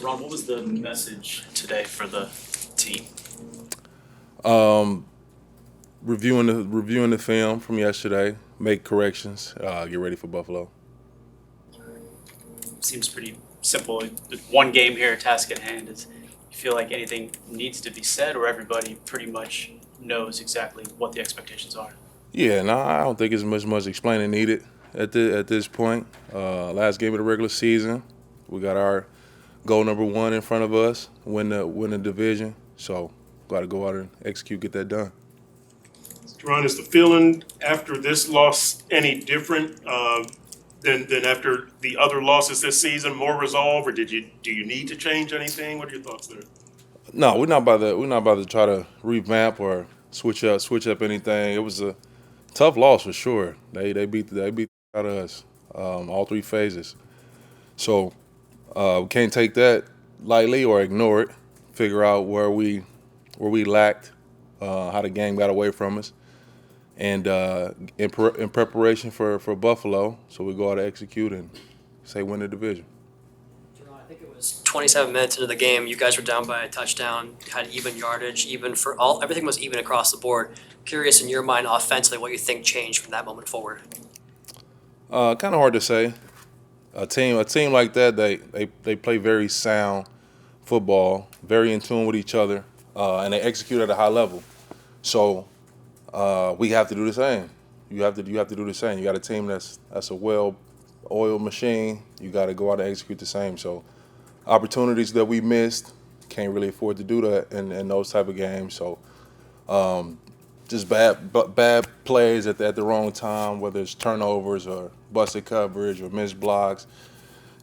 Ron, what was the message today for the team? Um, reviewing the film from yesterday, make corrections, get ready for Buffalo. Seems pretty simple. One game here, task at hand. You feel like anything needs to be said, or everybody pretty much knows exactly what the expectations are? Yeah, no, I don't think it's much explaining needed at this point. Last game of the regular season, we got our goal number one in front of us, win the division. So, got to go out and execute, get that done. Ron, is the feeling after this loss any different than after the other losses this season? More resolve, or do you need to change anything? What are your thoughts there? No, we're not about to try to revamp or switch up anything. It was a tough loss for sure. They beat the out of us, all three phases. So we can't take that lightly or ignore it. Figure out where we lacked, how the game got away from us, and in preparation for Buffalo, so we go out and execute and say win the division. I think it was 27 minutes into the game. You guys were down by a touchdown, had even yardage, even for all everything was even across the board. Curious in your mind, offensively, what you think changed from that moment forward. Kind of hard to say. A team like that, they play very sound football, very in tune with each other, and they execute at a high level. So we have to do the same. You have to do the same. You got a team that's a well-oiled machine. You got to go out and execute the same. So opportunities that we missed, can't really afford to do that in those type of games. So just bad plays at the wrong time, whether it's turnovers or busted coverage or missed blocks.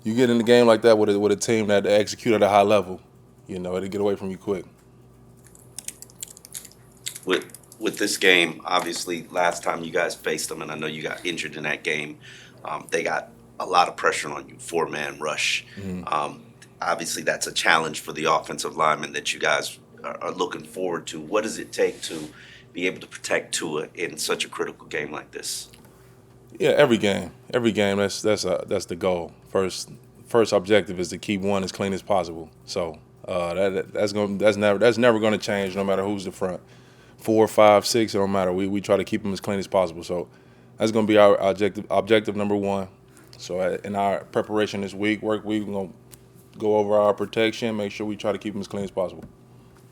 You get in a game like that with a team that execute at a high level, it'll get away from you quick. With this game, obviously, last time you guys faced them, and I know you got injured in that game, they got a lot of pressure on you, four-man rush. Obviously, that's a challenge for the offensive linemen that you guys are looking forward to. What does it take to be able to protect Tua in such a critical game like this? Yeah, every game. That's the goal. First objective is to keep one as clean as possible. So that's never going to change no matter who's the front. 4, 5, 6, it don't matter. We try to keep them as clean as possible. So that's going to be our objective number one. So in our preparation this work week, we're going to go over our protection, make sure we try to keep them as clean as possible.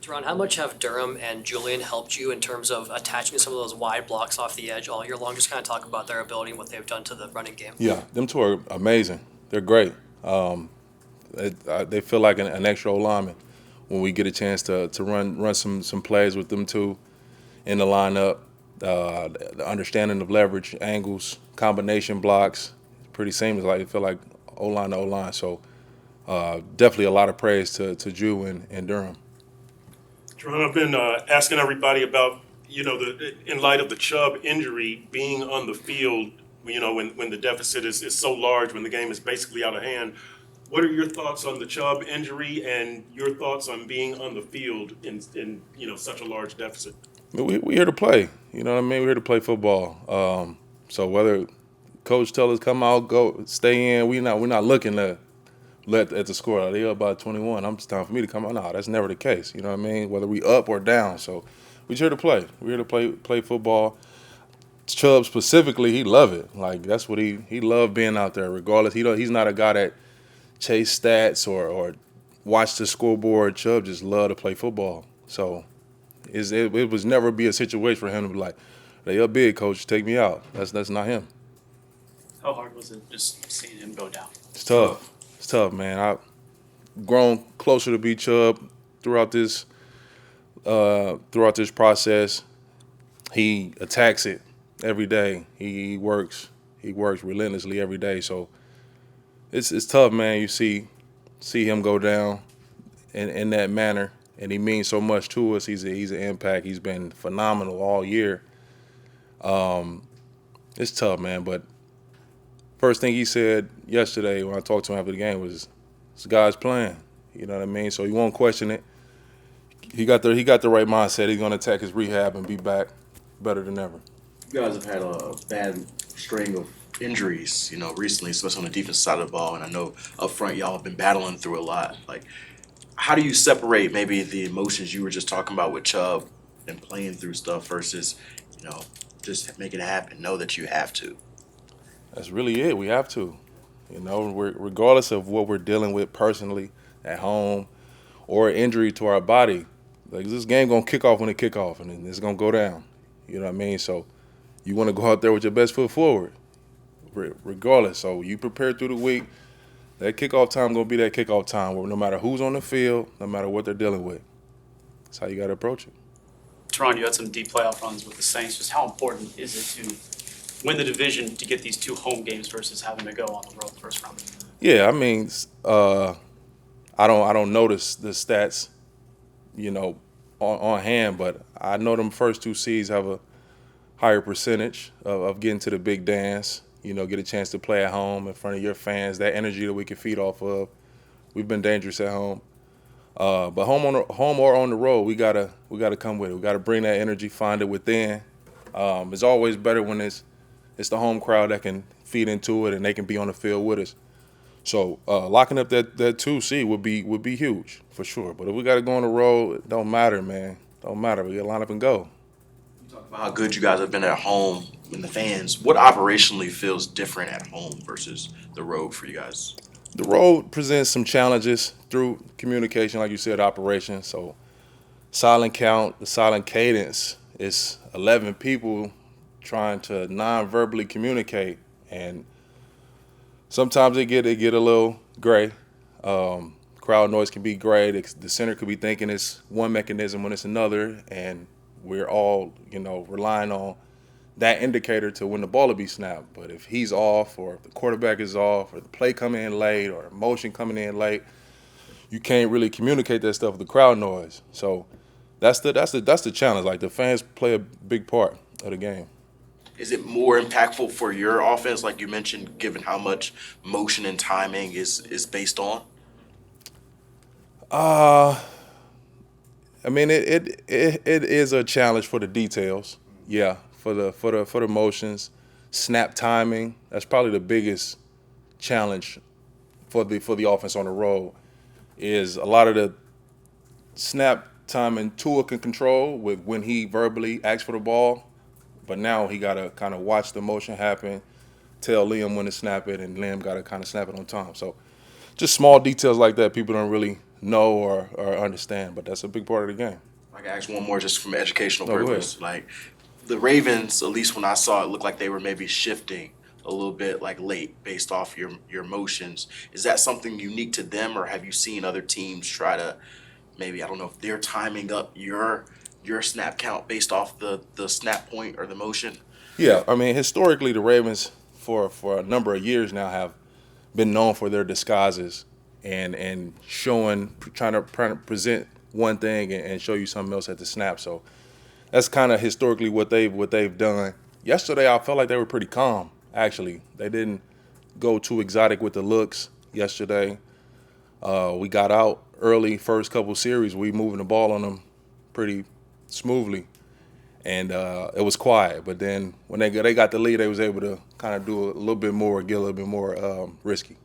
Terron, how much have Durham and Julian helped you in terms of attaching some of those wide blocks off the edge all year long? Just kind of talk about their ability and what they've done to the running game. Yeah, them two are amazing. They're great. They feel like an extra lineman when we get a chance to run some plays with them two in the lineup. The understanding of leverage, angles, combination blocks, pretty seamless. Like, it feel like O-line to O-line. So definitely a lot of praise to Drew and Durham. Ron, I've been asking everybody about, in light of the Chubb injury, being on the field, when the deficit is so large, when the game is basically out of hand. What are your thoughts on the Chubb injury and your thoughts on being on the field in such a large deficit? We here to play. You know what I mean? We're here to play football. So whether coach tell us come out, go, stay in, we're not looking to let at the score. They up by 21. It's time for me to come out. No, that's never the case. You know what I mean? Whether we up or down. So we're here to play. We're here to play football. Chubb specifically, he love it. Like, that's what he loved being out there. Regardless, he's not a guy that chase stats or watch the scoreboard. Chubb just love to play football. So it was never be a situation for him to be like, they up big, coach, take me out. That's not him. How hard was it just seeing him go down? It's tough. It's tough, man. I've grown closer to B Chubb throughout this process. He attacks it every day. He works relentlessly every day. So it's tough, man. You see him go down in that manner, and he means so much to us. He's an impact. He's been phenomenal all year. It's tough, man. But first thing he said yesterday when I talked to him after the game was, "This guy's playing." You know what I mean? So you won't question it. He got the right mindset. He's going to attack his rehab and be back better than ever. You guys have had a bad string of injuries, recently, especially on the defense side of the ball. And I know up front y'all have been battling through a lot. Like, how do you separate maybe the emotions you were just talking about with Chubb and playing through stuff versus, just make it happen, know that you have to? That's really it. We have to. Regardless of what we're dealing with personally at home or injury to our body, like this game gonna kick off when it kick off, and it's gonna go down. You know what I mean? So you want to go out there with your best foot forward, regardless. So you prepare through the week. That kickoff time gonna be that kickoff time, where no matter who's on the field, no matter what they're dealing with, that's how you gotta approach it. Terron, you had some deep playoff runs with the Saints. Just how important is it to win the division to get these 2 home games versus having to go on the road first round? Yeah, I mean, I don't notice the stats, on hand, but I know them first 2 seeds have a higher percentage of getting to the big dance. Get a chance to play at home in front of your fans. That energy that we can feed off of. We've been dangerous at home, but home or on the road, we gotta come with it. We gotta bring that energy, find it within. It's always better when it's the home crowd that can feed into it and they can be on the field with us. So locking up that 2 seed would be huge for sure. But if we got to go on the road, it don't matter, man. Don't matter. We got to line up and go. You talk about how good you guys have been at home and the fans. What operationally feels different at home versus the road for you guys? The road presents some challenges through communication, like you said, operation. So silent count, the silent cadence is 11 people trying to non-verbally communicate, and sometimes it get a little gray. Crowd noise can be gray. The center could be thinking it's one mechanism when it's another, and we're all, relying on that indicator to when the ball will be snapped. But if he's off, or if the quarterback is off, or the play coming in late, or motion coming in late, you can't really communicate that stuff with the crowd noise. So that's the challenge. Like, the fans play a big part of the game. Is it more impactful for your offense, like you mentioned, given how much motion and timing is based on? I mean, it is a challenge for the details. Yeah, for the motions, snap timing. That's probably the biggest challenge for the offense on the road. Is a lot of the snap timing Tua can control with when he verbally asks for the ball. But now he got to kind of watch the motion happen, tell Liam when to snap it, and Liam got to kind of snap it on time. So just small details like that people don't really know or understand, but that's a big part of the game. I can ask one more just from educational Oh, go purpose. Like, the Ravens, at least when I saw it, looked like they were maybe shifting a little bit like late based off your motions. Is that something unique to them, or have you seen other teams try to maybe, I don't know if they're timing up your snap count based off the snap point or the motion? Yeah, I mean, historically, the Ravens for a number of years now have been known for their disguises and trying to present one thing and show you something else at the snap. So that's kind of historically what they've done. Yesterday, I felt like they were pretty calm. Actually, they didn't go too exotic with the looks yesterday. We got out early, first couple series. We moving the ball on them pretty smoothly, and it was quiet. But then when they got the lead, they was able to kind of do a little bit more, get a little bit more risky.